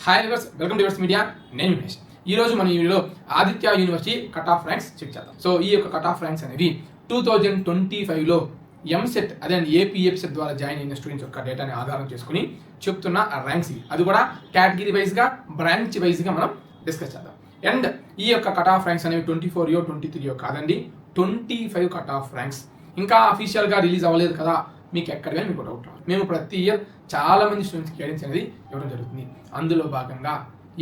Hi viewers, welcome to yours media. నేను వినేష్. ఈ రోజు మన వీడియోలో Aditya university cut off ranks check చేద్దాం. సో ఈ యొక్క కట్ ఆఫ్ ర్యాంక్స్ అనేవి 2025లో ఎంసెట్ అదే ఏపీఎఫ్సెట్ ద్వారా జాయిన్ అయిన స్టూడెంట్స్ యొక్క డేటాని ఆధారం చేసుకుని చెప్తున్న ర్యాంక్స్ ఇవి. అది కూడా కేటగిరీ వైజ్గా, బ్రాంచ్ వైజ్గా మనం డిస్కస్ చేద్దాం. అండ్ ఈ యొక్క కట్ ఆఫ్ ర్యాంక్స్ అనేవి 24 23 కాదండి, 25 కట్ ఆఫ్ ర్యాంక్స్. ఇంకా అఫీషియల్గా రిలీజ్ అవ్వలేదు కదా, మీకు ఎక్కడికైనా మీకు డౌట్ రాదు. మేము ప్రతి ఇయర్ చాలా మంది స్టూడెంట్స్కి గైడెన్స్ అనేది ఇవ్వడం జరుగుతుంది. అందులో భాగంగా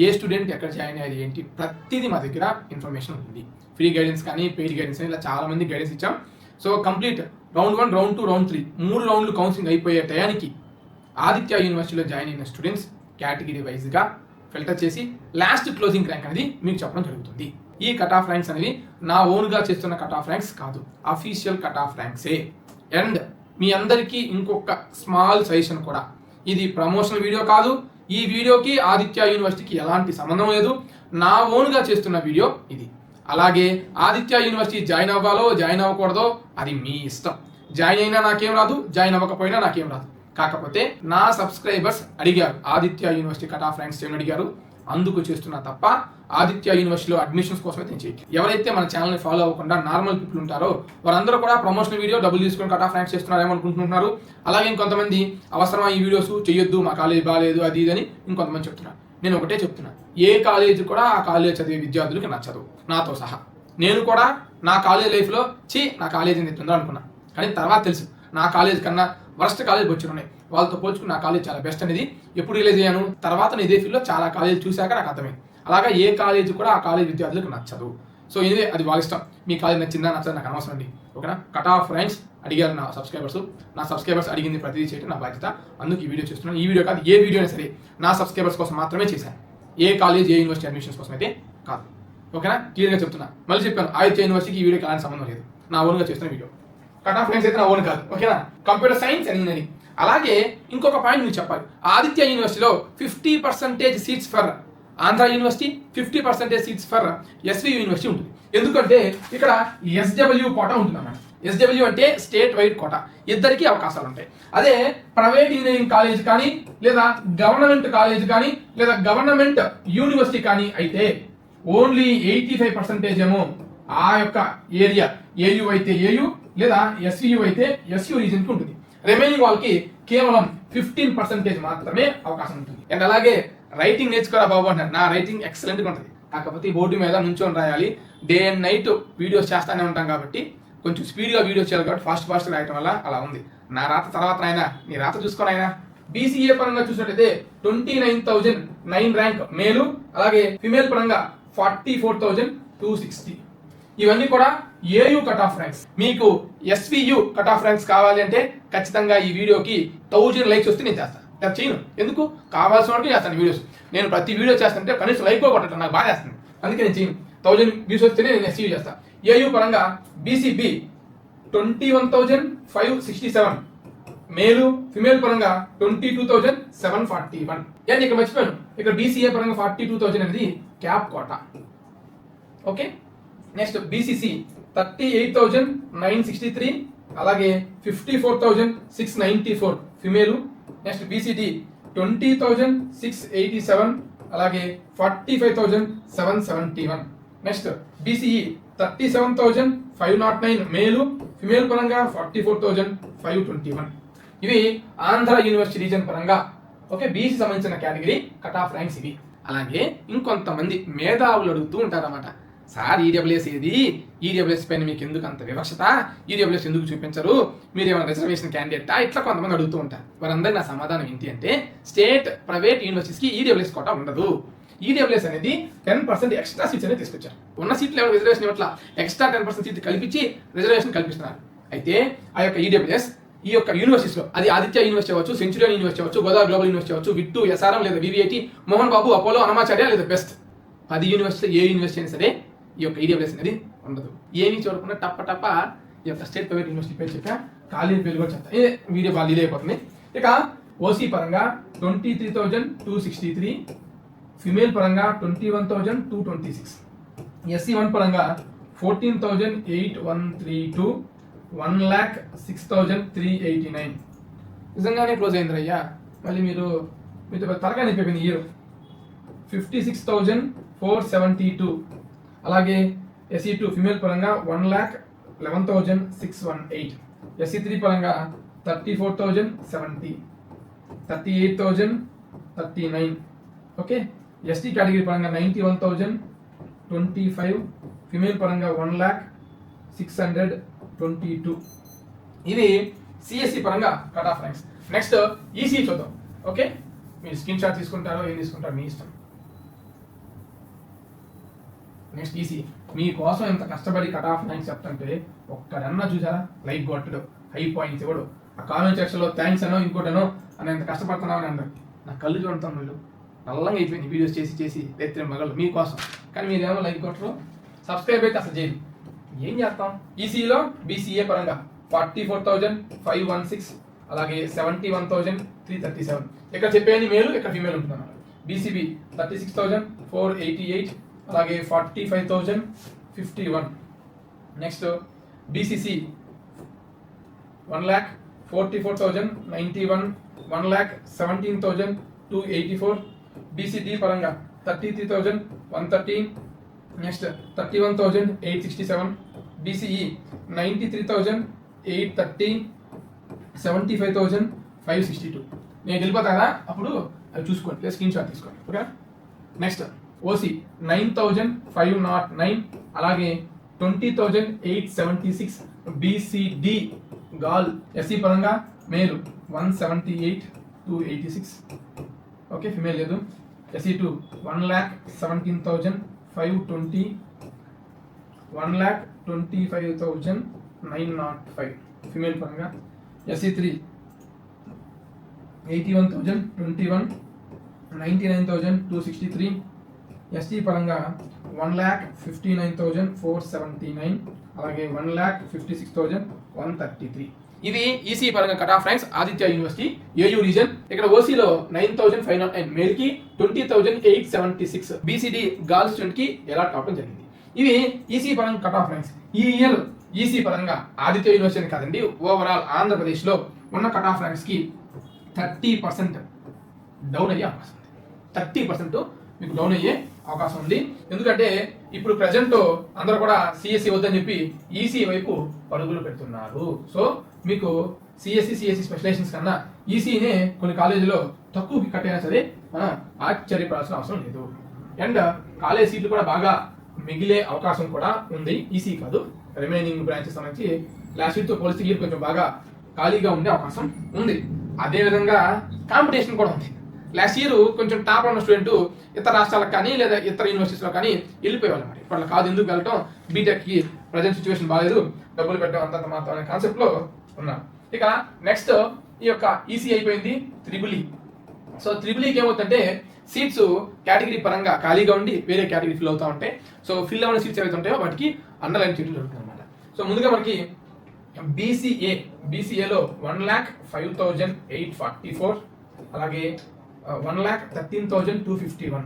ఏ స్టూడెంట్ ఎక్కడ జాయిన్ అయ్యేది ఏంటి ప్రతిదీ మా దగ్గర ఇన్ఫర్మేషన్ ఉంది. ఫ్రీ గైడెన్స్ కానీ పెయిడ్ గైడెన్స్ కానీ ఇలా చాలా మంది గైడెన్స్ ఇచ్చాం. So complete round 1, round 2, round 3 3 రౌండ్లు కౌన్సిలింగ్ అయిపోయే టయానికి ఆదిత్య యూనివర్సిటీలో జాయిన్ అయిన స్టూడెంట్స్ కేటగిరీ వైజ్గా ఫిల్టర్ చేసి లాస్ట్ క్లోజింగ్ ర్యాంక్ అనేది మీకు చెప్పడం జరుగుతుంది. ఈ కట్ ఆఫ్ ర్యాంక్స్ అనేవి నా ఓన్గా చేస్తున్న కట్ ఆఫ్ ర్యాంక్స్ కాదు, అఫీషియల్ కట్ ఆఫ్ ర్యాంక్సే. అండ్ మీ అందరికీ ఇంకొక స్మాల్ సజెషన్ కూడా, ఇది ప్రమోషనల్ వీడియో కాదు. ఈ వీడియోకి ఆదిత్య యూనివర్సిటీకి ఎలాంటి సంబంధం లేదు. నా ఓన్గా చేస్తున్న వీడియో ఇది. అలాగే ఆదిత్య యూనివర్సిటీ జాయిన్ అవ్వాలో జాయిన్ అవ్వకూడదో అది మీ ఇష్టం. జాయిన్ అయినా నాకేం రాదు, జాయిన్ అవ్వకపోయినా నాకేం రాదు. కాకపోతే నా సబ్స్క్రైబర్స్ అడిగారు, Aditya university cut off ranks చేయమని అడిగారు, అందుకు చేస్తున్నా తప్ప ఆదిత్య యూనివర్సిటీలో అడ్మిషన్స్ కోసమే నేను చేయట్లేదు. ఎవరైతే మన ఛానల్ని ఫాలో అవ్వకుండా నార్మల్ పీపుల్ ఉంటారో వారందరూ కూడా ప్రమోషనల్ వీడియో డబ్బులు తీసుకొని కట్ ఆఫ్ ర్యాంక్స్ చేస్తున్నారేమో అనుకుంటున్నారు. అలాగే ఇంకొంతమంది అవసరమా ఈ వీడియోస్ చేయొద్దు, మా కాలేజ్ బాగాలేదు అది ఇది అని ఇంకొంతమంది చెప్తున్నారు. నేను ఒకటే చెప్తున్నా, ఏ కాలేజ్ కూడా ఆ కాలేజ్ చదివే విద్యార్థులకి నచ్చదు, నాతో సహా. నేను కూడా నా కాలేజ్ లైఫ్లో నా కాలేజ్ ఎందుకు ఉందో అనుకున్నా, కానీ తర్వాత తెలుసు నా కాలేజ్ కన్నా వరస్ట్ కాలేజ్ వచ్చి ఉన్నాయి. వాళ్ళతో పోల్చుకుని నా కాలేజ్ చాలా బెస్ట్ అనేది ఎప్పుడు రిలీజ్ అయ్యాను. తర్వాత నేను ఇదే ఫీల్డ్లో చాలా కాలేజ్ చూశాక నాకు అర్థమైంది. అలాగా ఏ కాలేజ్ కూడా ఆ కాలేజ్ విద్యార్థులకు నచ్చదు. సో ఇదే అది వాళ్ళ ఇష్టం. మీ కాలేజ్ నచ్చిందా నచ్చదా నాకు అనవసరం అండి, ఓకేనా. కట్ ఆఫ్ ర్యాంక్స్ అడిగారు నా సబ్స్క్రైబర్స్ అడిగింది ప్రతిదీ చేయడం నా బాధ్యత. అందుకు ఈ వీడియో చేస్తున్నాను. ఈ వీడియో కాదు, ఏ వీడియో అయినా సరే నా సబ్స్క్రైబర్స్ కోసం మాత్రమే చేశాను. ఏ కాలేజ్ ఏ యూనివర్సిటీ అడ్మిషన్స్ కోసం అయితే కాదు, ఓకేనా. క్లియర్గా చెప్తున్నా. మళ్ళీ చెప్పాను, ఆదిత్య యూనివర్సిటీకి ఈ వీడియోకి ఎలాంటి సంబంధం లేదు. నా ఓన్గా చేస్తున్న వీడియో. కట్ ఆఫ్ ర్యాంక్స్ అయితే నా ఓన్ కాదు, ఓకేనా. Computer science and engineering. అలాగే ఇంకొక పాయింట్ మీకు చెప్పాలి, ఆదిత్య యూనివర్సిటీలో 50% seats for Andhra university, 50% seats for SV university ఉంటుంది. ఎందుకంటే ఇక్కడ ఎస్డబ్ల్యూ కోటా ఉంటుంది అన్నమాట. ఎస్డబ్ల్యూ అంటే స్టేట్ వైడ్ కోటా, ఇద్దరికి అవకాశాలు ఉంటాయి. అదే ప్రైవేట్ ఇంజనీరింగ్ కాలేజ్ కానీ, లేదా గవర్నమెంట్ కాలేజ్ కానీ, లేదా గవర్నమెంట్ యూనివర్సిటీ కానీ అయితే ఓన్లీ 85% ఏమో ఆ యొక్క ఏరియా, ఏయు అయితే ఏయు, లేదా ఎస్యు అయితే ఎస్యు రీజన్కి ఉంటుంది. రిమైనింగ్ వాళ్ళకి కేవలం 15% మాత్రమే అవకాశం ఉంటుంది. అండ్ అలాగే రైటింగ్ నేర్చుకోరా బాబు అంటారు. నా రైటింగ్ ఎక్సలెంట్గా ఉంటుంది, కాకపోతే బోర్డు మీద నుంచొని రాయాలి. డే అండ్ నైట్ వీడియోస్ చేస్తానే ఉంటాం కాబట్టి కొంచెం స్పీడ్గా వీడియోస్ చేయాలి కాబట్టి ఫాస్ట్ రాయటం వల్ల అలా ఉంది. నా రాత తర్వాత అయినా నీ రాత చూసుకొని అయినా. బీసీఏ పరంగా చూసినట్టయితే 29,009 ర్యాంక్ మేలు, అలాగే ఫిమేల్ పరంగా 44,260. ఇవన్నీ కూడా ఏయు కట్ ఆఫ్ ర్యాంక్స్. మీకు ఎస్వియు కట్ ఆఫ్ ర్యాంక్స్ కావాలి అంటే ఖచ్చితంగా ఈ వీడియోకి 1000 లైక్స్ వస్తే నేను చేస్తాను. నేను చేయను, ఎందుకు, కావాల్సిన వరకు చేస్తాను వీడియోస్. నేను ప్రతి వీడియో చేస్తుంటే కనీసం లైక్ కొట్టడం నాకు బాగా చేస్తుంది, అందుకే నేను చేయను. 1000 వ్యూస్ వస్తేనే నేను ఎస్యూ చేస్తాను. ఏయు పరంగా బీసీబీ 21,567 మేలు, ఫిమేల్ పరంగా 22,741. నేను ఇక్కడ మర్చిపోయాను, ఇక్కడ బీసీఏ పరంగా 42,000 అనేది cap quota, okay. Next BCC 38,963, అలాగే 54,694 ఫిమేలు. నెక్స్ట్ బీసీడీ 20,687, అలాగే 45,771. నెక్స్ట్ బీసీఈ 37,509 మేలు, ఫిమేల్ పరంగా 44,521. ఇవి ఆంధ్ర యూనివర్సిటీ రీజన్ పరంగా, ఓకే, బీసీ సంబంధించిన కేటగిరీ కట్ ఆఫ్ ర్యాంక్స్ ఇవి. అలాగే ఇంకొంతమంది మేధావులు అడుగుతూ ఉంటారన్నమాట, సార్ ఈడబ్ల్యూఎస్ ఏది, ఈడబ్ల్యూఎస్ పైన మీకు ఎందుకు అంత వివక్షత, ఈడబ్ల్యూఎస్ ఎందుకు చూపించరు, మీరు ఏమైనా రిజర్వేషన్ క్యాండిడేటా, ఇట్లా కొంతమంది అడుగుతూ ఉంటారు. వారందరూ నా సమాధానం ఏంటి అంటే, స్టేట్ ప్రైవేట్ యూనివర్సిటీస్కి ఈడబ్ల్యూఎస్ కోటా ఉండదు. ఈడబ్ల్యూఎస్ అనేది 10% ఎక్స్ట్రా సీట్స్ అనేది తీసుకొచ్చారు. ఉన్న సీట్లు ఎవరు రిజర్వేషన్ ఇవ్వట్లా, ఎక్స్ట్రా 10% సీట్లు కల్పించి రిజర్వేషన్ కల్పిస్తున్నారు. అయితే ఆ యొక్క ఈడబ్ల్యూఎస్ ఈ యొక్క యూనివర్సిటీస్లో, అది ఆదిత్య యూనివర్సిటీ అవ్వచ్చు, సెంచురియన్ యూనివర్సిటీ అవ్వచ్చు, గోదావరి గ్లోబల్ యూనివర్సిటీ అవ్వచ్చు, విట్టు, ఎస్ఆర్ఎం లేదా వివిఐటి, మోహన్ బాబు, అపోలో, అన్నమాచార్య లేదా బెస్ట్ 10 యూనివర్సిటీలో ఏ యూనివర్సిటీ అయినా సరే ఈ యొక్క ఈడబ్ల్యూఎస్ అనేది ఉండదు. ఏమీ చూడకుండా టప్ప ఈ యొక్క స్టేట్ ప్రైవేట్ యూనివర్సిటీ పేరు చెప్పా, కాలేజీ పేరు కూడా చెప్తా. వీడియో బాగా లీడ్ అయిపోతుంది. ఇక ఓసీ పరంగా 23,263, ఫిమేల్ పరంగా 21,226, ఎస్సీ1 పరంగా 14,832, 1,06,389. నిజంగానే క్లోజ్ అయింది అయ్యా. మళ్ళీ మీతో తలకాయ నింపేపోయింది ఇయర్. 56,472. అలాగే SE2 ఫిమేల్ పరంగా 1,11,618. SE3 పరంగా 34,070, 38,039. ఓకే. ST కేటగిరీ పరంగా 91,025, ఫిమేల్ పరంగా 1,06,22. ఇది సిఎస్సి పరంగా cut off ranks. Next EC చూద్దాం. ఓకే, మీరు స్క్రీన్ షాట్ తీసుకుంటారో ఏం తీసుకుంటారో మీ ఇష్టం. నెక్స్ట్ ఈసీ మీకోసం ఎంత కష్టపడి కట్ ఆఫ్ ర్యాంక్స్ చెప్తుంటే ఒక్కడన్నా చూసారా లైక్ కొట్టడు, హై పాయింట్స్ ఇవ్వడు, ఆ కామెంట్ సెక్షన్లో థ్యాంక్స్ అనో ఇంకోటనో అని ఎంత కష్టపడుతున్నావు అని అందరు నా కళ్ళు చూడతాం. వీళ్ళు నల్లంగా అయిపోయింది వీడియోస్ చేసి చేసి రేత్రి మగళ్ళు మీకోసం. కానీ మీరేమో లైక్ కొట్టరు, సబ్స్క్రైబ్ అయితే అసలు చేయరు. ఏం చేస్తాం? ఈసీలో బీసీఏ పరంగా 44,516, అలాగే 71,337. ఇక్కడ చెప్పేది మేలు, ఇక్కడ ఫీమేల్ ఉంటున్నారు. బీసీబీ 36,488, అలాగే 45,051. Next BCC 1,44,091, 1,17,284. బీసీడీ పరంగా 33,113. నెక్స్ట్ 31,867. బీసీఈ 93,830, 75,562. నేను వెళ్ళిపోతా కదా, అప్పుడు అవి చూసుకోండి, స్క్రీన్ షాట్ తీసుకోండి. ఓకే. నెక్స్ట్ ఓసీ 9,509, అలాగే 20,876. బీసీడి గాల్ ఎస్సీ పరంగా మేలు 178,286. ఓకే, ఫిమేల్ లేదు. SE2 1,17,520, 1,25,905, ఫిమేల్ పరంగా. SE3 81,021, 99,263. ST పరంగా 1,59,479, అలాగే 1,56,133. ఇది ఈసీ పరంగా cut off ranks Aditya university AU reason. ఇక్కడ ఓసీలో 9,509 మేల్ కి 20,876 బీసీడీ గర్ల్స్ స్టూడెంట్ కి ఎలా కావడం జరిగింది. ఇవి ఈసీ పరంగా కట్ ఆఫ్ ర్యాంక్స్. ఈ ఇయర్ ఈసీ పరంగా ఆదిత్య యూనివర్సిటీ కాదండి, ఓవరాల్ ఆంధ్రప్రదేశ్ లో ఉన్న కట్ ఆఫ్ ర్యాంక్స్ కి 30% డౌన్ అయ్యే అవకాశం ఉంది. 30% మీకు డౌన్ అయ్యే అవకాశం ఉంది. ఎందుకంటే ఇప్పుడు ప్రజెంట్ అందరూ కూడా సిఎస్సి వద్దని చెప్పి ఈసీ వైపు పరుగులు పెడుతున్నారు. సో మీకు సిఎస్సి స్పెషలైజేషన్స్ కన్నా ఈసీనే కొన్ని కాలేజీలో తక్కువకి కట్టైనా సరే మనం ఆశ్చర్యపడాల్సిన అవసరం లేదు. అండ్ కాలేజ్ సీట్లు కూడా బాగా మిగిలే అవకాశం కూడా ఉంది. ఈసీ కాదు, రిమైనింగ్ బ్రాంచెస్ సంబంధించి లాస్ట్ ఇయర్తో పోలిస్తే ఇయర్ కొంచెం బాగా ఖాళీగా ఉండే అవకాశం ఉంది. అదేవిధంగా కాంపిటీషన్ కూడా ఉంది. లాస్ట్ ఇయర్ కొంచెం టాప్ ఉన్న స్టూడెంట్ ఇతర రాష్ట్రాలకు కానీ లేదా ఇతర యూనివర్సిటీస్లో కానీ వెళ్ళిపోయేవాళ్ళు. మరి ఇప్పుడు కాదు, ఎందుకు వెళ్ళటం, బీటెక్కి ప్రజెంట్ సిచ్యువేషన్ బాగాలేదు, డబ్బులు పెట్టడం అంతంత మాత్రం అనే కాన్సెప్ట్లో ఉన్నాం. ఇక నెక్స్ట్ ఈ యొక్క ఈసీ అయిపోయింది. త్రిబుల్. సో త్రిబుల్కి ఏమవుతుందంటే సీట్స్ కేటగిరీ పరంగా ఖాళీగా ఉండి వేరే కేటగిరీ ఫిల్ అవుతూ ఉంటాయి. సో ఫిల్ అవ్వని సీట్స్ ఏవైతే ఉంటాయో వాటికి అండర్లైన్ చేయడం జరుగుతుంది అనమాట. సో ముందుగా మనకి బీసీఏలో 1,05,844, అలాగే 1,13,251.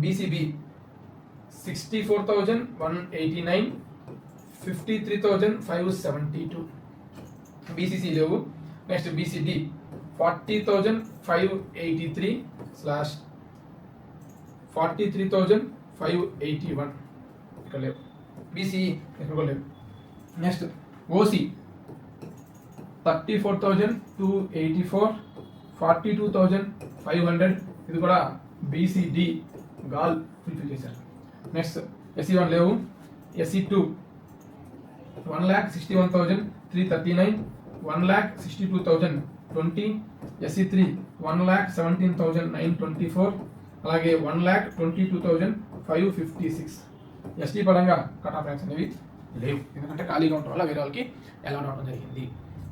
బీసీబీ 64,189, 53,572. బీసీసీ లేవు. నెక్స్ట్ బీసీడీ 40,583 43,581 ఇక్కడ లేవు. బీసీఈ ఇక్కడ కూడా లేవు. Next OC 34,284, 42,500. ఇది కూడా బీసీడీ గాల్ ఫుల్ఫిల్ చేశారు. నెక్స్ట్ SE1 లేవు. SE2 1,61,339, 1,62,020. SE3 1,17,924, అలాగే 1,22,556. ST పరంగా కట్ ఆఫ్ ర్యాంక్స్ అనేవి లేవు, ఎందుకంటే ఖాళీగా ఉండటం వల్ల వేరే వాళ్ళకి అలౌట్ అవడం జరిగింది.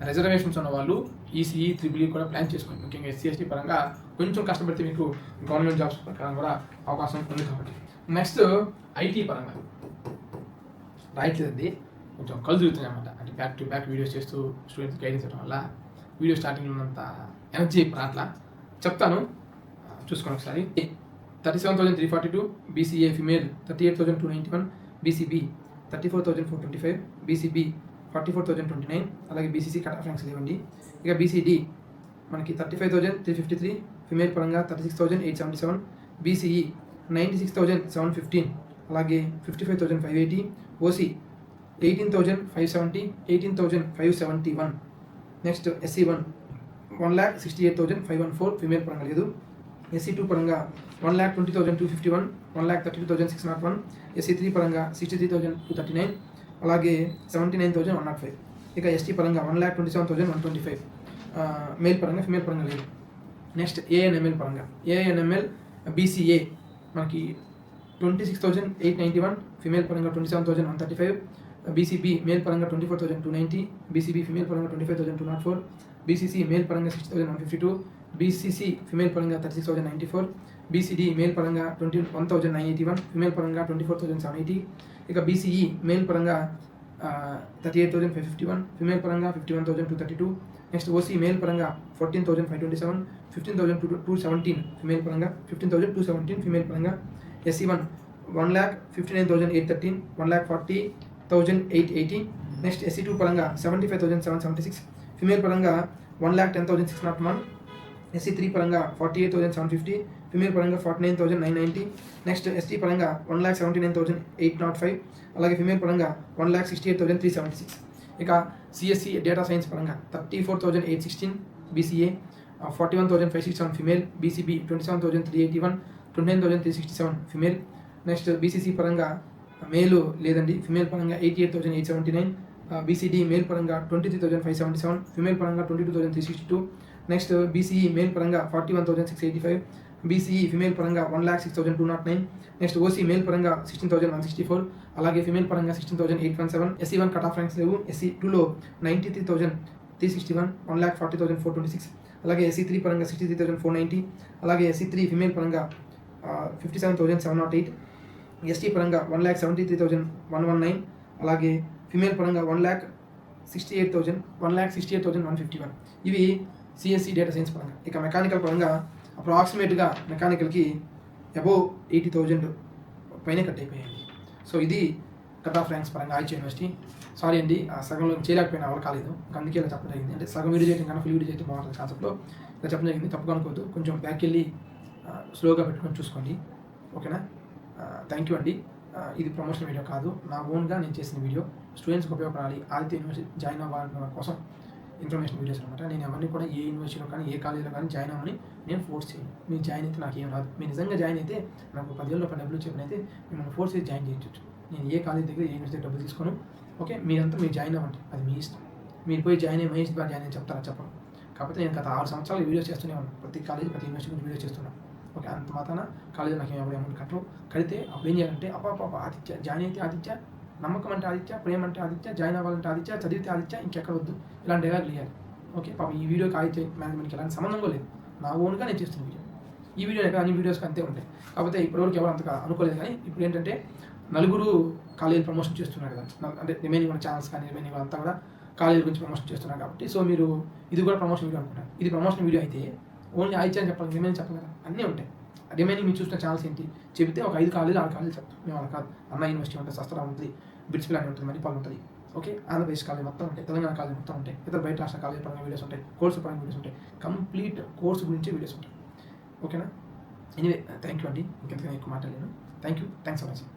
రిజర్వేషన్స్ ఉన్న వాళ్ళు ఈసీఈ త్రిబుల్ కూడా ప్లాన్ చేసుకోండి. ముఖ్యంగా SC ST పరంగా కొంచెం కష్టపడితే మీకు గవర్నమెంట్ జాబ్స్ ప్రకారం కూడా అవకాశం ఉంది కాబట్టి. నెక్స్ట్ ఐటీ పరంగా రాయట్లేదండి, కొంచెం కళ్ళు తిరుగుతున్నాయి అన్నమాట. అంటే బ్యాక్ టు బ్యాక్ వీడియోస్ చేస్తూ స్టూడెంట్స్ గైడెన్స్ చేయడం వల్ల వీడియో స్టార్టింగ్లో ఉన్నంత ఎనర్జీ రాట్లా. చెప్తాను, చూసుకోండి ఒకసారి. 37,342, బీసీఏ ఫిమేల్ 38,291, బీసీబీ 34,425, బీసీబీ 44,029, అలాగే బీసీసీ కట్ ఆఫ్ ర్యాంక్స్ లేవండి. ఇక బీసీడీ మనకి 35,353, ఫిమేల్ పరంగా 36,877, బీసీఈ 96,715, అలాగే 55,580. ఓసీ 18,570, 18,571. నెక్స్ట్ SC1 1,68,514 ఫీమేల్ పరంగా లేదు. SC2 పరంగా 1,20,251, 1,32,601. SC3 పరంగా 63,239, అలాగే 79,105. ఇక ST పరంగా 1,27,125 మేల్ పరంగా, ఫీమేల్ పరంగా లేదు. నెక్స్ట్ ANML పరంగా ANML BCA మనకి 26,891, ఫీమేల్ పరంగా 27,135. BCB మేల్ పరంగా 24,290, BCB ఫీమేల్ పరంగా 25,204, BCC మేల్ పరంగా 60,152, BCC ఫీమేల్ పరంగా 36,094, BCD మేల్ పరంగా 21,981, ఫీమేల్ పరంగా 24,780. ఇక BCE మేల్ పరంగా 38,551, ఫీమేల్ పరంగా 51,232. నెక్స్ట్ OC మేల్ పరంగా 14,527, 15,217 ఫీమేల్ పరంగా, 15,217 ఫీమేల్ పరంగా. SC1 1,59,813, 1,40,880. నెక్స్ట్ SC2 పరంగా 75,776, ఫీమేల్ పరంగా 1,10,601. SC3 పరంగా 48,750, ఫీమేల్ పరంగా 49,990. నెక్స్ట్ ST పరంగా 1,79,805, అలాగే ఫీమేల్ పరంగా 1,68,376. ఇక CSC డేటా సైన్స్ పరంగా 34,816, BCA 41,567 female, BCB 27,381, 29,367 female. Next BCC పరంగా మేలు లేదండి, ఫీమేల్ పరంగా 88,879, BCD మేల్ పరంగా 23,577, ఫీమేల్ పరంగా 22,362. నెక్స్ట్ BCE మేల్ పరంగా 41,685, BCE ఫీమేల్ పరంగా 1,06,209. నెక్స్ట్ OC మేల్ పరంగా 16,164, అలాగే ఫీమేల్ పరంగా 16,817. SC1 కట్ ఆఫ్ ర్యాంక్స్ లేవు. SC2లో 93,361, 1,40,426, అలాగే SC3 పరంగా 63,490, అలాగే SC3 ఫీమేల్ పరంగా 57,708, ST పరంగా 1,73,119, అలాగే ఫీమేల్ పరంగా 1,68,151. ఇవి CSC డేటా సైన్స్ పరంగా. ఇక మెకానికల్ పరంగా అప్రాక్సిమేట్గా మెకానికల్కి అబోవ్ 80,000 పైన కట్ అయిపోయాయి. సో ఇది కట్ ఆఫ్ ర్యాంక్స్ పరంగా IIT యూనివర్సిటీ. సారీ అండి, సగంలో చేయలేకపోయినా వాళ్ళు కాలేదు, అందుకే ఇలా చెప్పడం జరిగింది. అంటే సగం వీడియో చేయడం కన్నా ఫుల్ వీడియో చేయడం బాగుంటుంది కాన్సెప్ట్లో ఇలా చెప్పడం జరిగింది. తప్పుగా అనుకోవద్దు, కొంచెం బ్యాక్ వెళ్ళి స్లోగా పెట్టుకొని చూసుకోండి, ఓకేనా. థ్యాంక్ యూ అండి. ఇది ప్రమోషన్ వీడియో కాదు, నా ఓన్గా నేను చేసిన వీడియో. స్టూడెంట్స్కి ఉపయోగపడాలి, ఆదిత్య యూనివర్సిటీ జాయిన్ అవ్వాలన్న కోసం ఇన్ఫర్మేషన్ వీడియోస్ అనమాట. నేను ఎవరిని కూడా ఏ యూనివర్సిటీలో కానీ ఏ కాలేజీలో కానీ జాయిన్ అవ్వని నేను ఫోర్స్ చేయను. మీరు జాయిన్ అయితే నాకు ఏం రాదు. మీరు నిజంగా జాయిన్ అయితే నాకు 10,000 రూపాయలు డబ్బులు చెప్పినైతే మిమ్మల్ని ఫోర్స్ చేసి జాయిన్ చేయొచ్చు. నేను ఏ కాలేజ్ దగ్గర ఏ యూనివర్సిటీ డబ్బులు తీసుకోను. ఓకే, మీరంతా మీరు జాయిన్ అవ్వండి, అది మీ ఇష్టం. మీరు పోయి జాయిన్ అయ్యి మహేష్ జాయిన్ అని చెప్తారా? చెప్పను. కాకపోతే నేను గత 6 సంవత్సరాలు వీడియోస్ చేస్తూనే ఉన్నాను, ప్రతి కాలేజ్ ప్రతి యూనివర్సిటీ గురించి వీడియో చేస్తున్నాను. ఓకే, అంత మాత్రాన కాలేజీ నాకు ఎవరు అమౌంట్ కట్టరు. కడితే అప్పుడు ఏం చేయాలంటే అపాప ఆదిత్య జాయిన్ అయితే ఆదిత్య, నమ్మకం అంటే ఆదిత్య, ప్రేమ అంటే ఆదిత్య, జాయిన్ అవ్వాలంటే ఆదిత్య, చదివితే ఆదిత్య, ఇంకెక్కడ వద్దు, ఇలాంటి డైలాగ్ ఇవ్వాలి. ఓకే, పాపం ఈ వీడియోకి ఆదిత్య మేనేజ్మెంట్కి ఎలాంటి సంబంధం కూడా లేదు. నా ఓన్గా నేను చేస్తున్న వీడియో. ఈ వీడియో ఎక్కడ అన్ని వీడియోస్కి అంతే ఉంటాయి. కాకపోతే ఇప్పటివరకు ఎవరు అంతగా అనుకోలేదు. కానీ ఇప్పుడు ఏంటంటే నలుగురు కాలేజీ ప్రమోషన్ చేస్తున్నారు కదా, అంటే రిమైనింగ్ ఉన్న ఛానల్స్ కానీ రిమైనింగ్ అంతా కూడా కాలేజీ గురించి ప్రమోషన్ చేస్తున్నారు కాబట్టి, సో మీరు ఇది కూడా ప్రమోషన్ వీడియో అనుకుంటారు. ఇది ప్రమోషన్ వీడియో అయితే ఓన్లీ ఆదిత్య అని చెప్పాలి, రిమైనింగ్ చెప్పాలి కదా, అన్నీ ఉంటాయి. రిమైనింగ్ మీరు చూసిన ఛానల్స్ ఏంటి చెబితే ఒక 5 కాలేజీలు 6 కాలేజీలు చెప్తాం. మేము అలా కాదు. అన్నా యూనివర్సిటీ ఉంటుంది, శస్త్రా ఉంటుంది, బిట్స్ ప్లాన్ ఉంటుంది, మణిపాల్ ఉంటుంది. ఓకే, ఆంధ్రప్రదేశ్ కాలేజ్ మొత్తం ఉంటాయి, తెలంగాణ కాలేజ్ మొత్తం ఉంటాయి, ఇతర బయట రాష్ట్ర కాలేజ్ పరంగా వీడియోస్ ఉంటాయి, కోర్సు పరంగా వీడియోస్ ఉంటాయి, కంప్లీట్ కోర్సు గురించి వీడియోస్ ఉంటాయి. ఓకేనా. ఎనీవే థ్యాంక్ యూ అండి, ఇంకెంతగా ఎక్కువ మాట్లాడలేను. Thank you, thanks for watching.